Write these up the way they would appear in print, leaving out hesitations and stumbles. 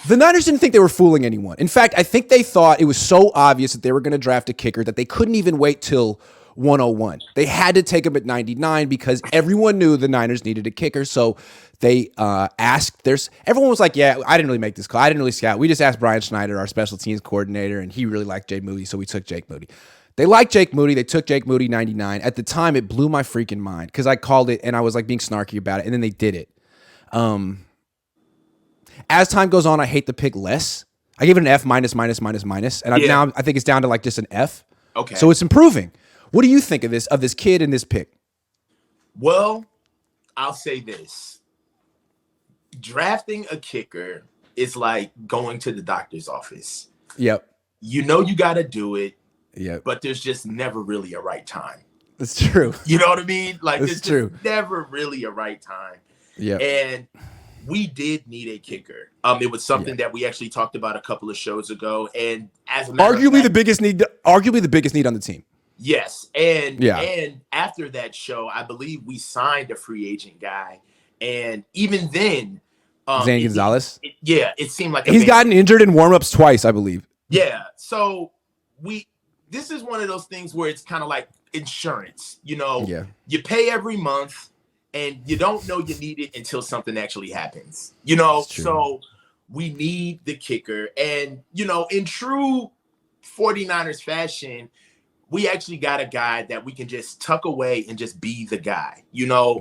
The Niners didn't think they were fooling anyone. In fact, I think they thought it was so obvious that they were going to draft a kicker that they couldn't even wait till 101. They had to take him at 99 because everyone knew the Niners needed a kicker. So they asked. Everyone was like, "Yeah, I didn't really make this call. I didn't really scout. We just asked Brian Schneider, our special teams coordinator, and he really liked Jake Moody, so we took Jake Moody." They liked Jake Moody. They took Jake Moody 99. At the time, it blew my freaking mind because I called it and I was like being snarky about it, and then they did it. As time goes on, I hate the pick less. I gave it an F minus, and now I think it's down to like just an F. Okay. So it's improving. What do you think of this kid and this pick? Well, I'll say this. Drafting a kicker is like going to the doctor's office. Yep. You know you got to do it. Yep. But there's just never really a right time. That's true. You know what I mean? Like That's true. Just never really a right time. Yeah. And we did need a kicker. It was something that we actually talked about a couple of shows ago. And as a matter of fact, the biggest need on the team. Yes. And after that show, I believe we signed a free agent guy. And even then, Zane Gonzalez. It seemed like he's gotten injured in warmups twice, I believe. Yeah. So this is one of those things where it's kind of like insurance. You know, you pay every month and you don't know you need it until something actually happens. You know, so we need the kicker. And, you know, in true 49ers fashion, we actually got a guy that we can just tuck away and just be the guy. You know,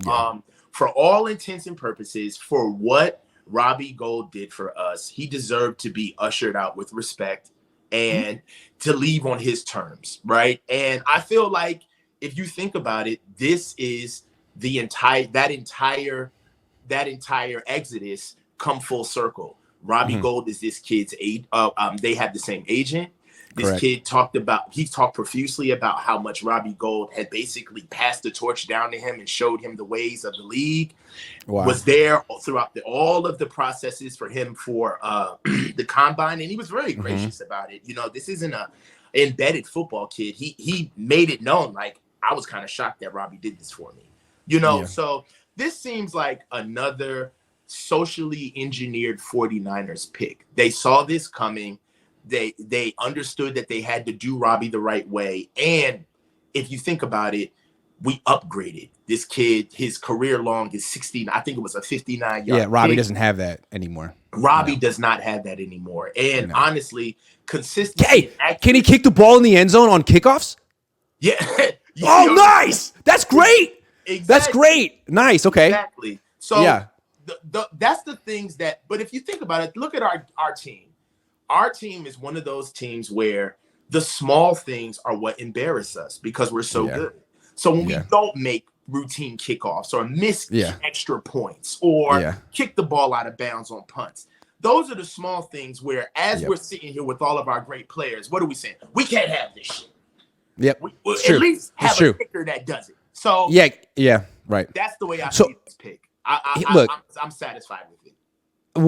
for all intents and purposes, for what Robbie Gould did for us, he deserved to be ushered out with respect and to leave on his terms, right? And I feel like if you think about it, this is that entire exodus come full circle. Robbie Gould is this kid's age. They have the same agent. This kid talked profusely about how much Robbie Gould had basically passed the torch down to him and showed him the ways of the league. Wow. Was there throughout all of the processes for him for the combine, and he was very gracious about it. You know, this isn't a embedded football kid. He made it known, like, I was kind of shocked that Robbie did this for me. You know, so this seems like another socially engineered 49ers pick. They saw this coming. They understood that they had to do Robbie the right way. And if you think about it, we upgraded this kid. His career long is 16. I think it was a 59 yard. Yeah, Robbie doesn't have that anymore. Robbie does not have that anymore. And honestly, consistency. Hey, can he kick the ball in the end zone on kickoffs? Yeah. Oh, nice. That's great. Exactly. That's great. Nice. Okay. Exactly. So that's the things that, but if you think about it, look at our team. Our team is one of those teams where the small things are what embarrass us because we're so good. So when we don't make routine kickoffs or miss extra points or kick the ball out of bounds on punts, those are the small things where as we're sitting here with all of our great players, what are we saying? We can't have this shit. Yep. We at least have a kicker that does it. So right. That's the way I see this pick. I'm satisfied with it.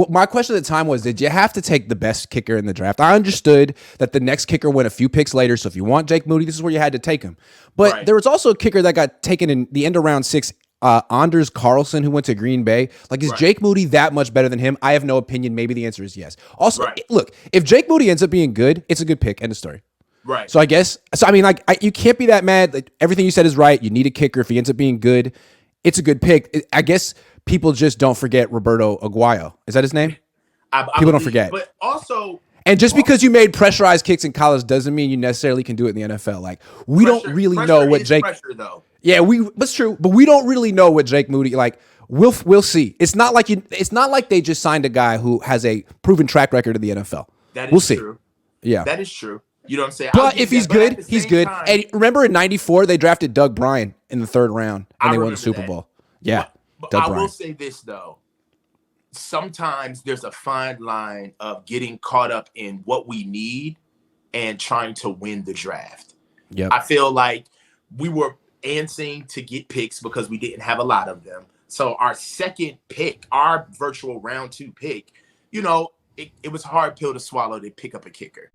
My question at the time was, did you have to take the best kicker in the draft? I understood that the next kicker went a few picks later, so if you want Jake Moody, this is where you had to take him. But there was also a kicker that got taken in the end of round 6, Anders Carlson, who went to Green Bay. Like, is Jake Moody that much better than him? I have no opinion. Maybe the answer is yes. Also, look, if Jake Moody ends up being good, it's a good pick. End of story. Right. So I mean, you can't be that mad. Like, everything you said is right. You need a kicker. If he ends up being good, it's a good pick. I guess people just don't forget Roberto Aguayo. Is that his name? People don't forget. But also, and just because you made pressurized kicks in college doesn't mean you necessarily can do it in the NFL. Like, we don't really know what Jake. Pressure, though. Yeah, that's true, but we don't really know what Jake Moody like. We'll see. It's not like they just signed a guy who has a proven track record in the NFL. That is true. Yeah, that is true. You know what I'm saying? But if he's good, he's good. And remember in '94 they drafted Doug Bryan in the 3rd round and they won the Super Bowl. Yeah, but I will say this though. Sometimes there's a fine line of getting caught up in what we need and trying to win the draft. Yeah, I feel like we were antsing to get picks because we didn't have a lot of them. So our second pick, our virtual round 2 pick, you know, it was a hard pill to swallow to pick up a kicker.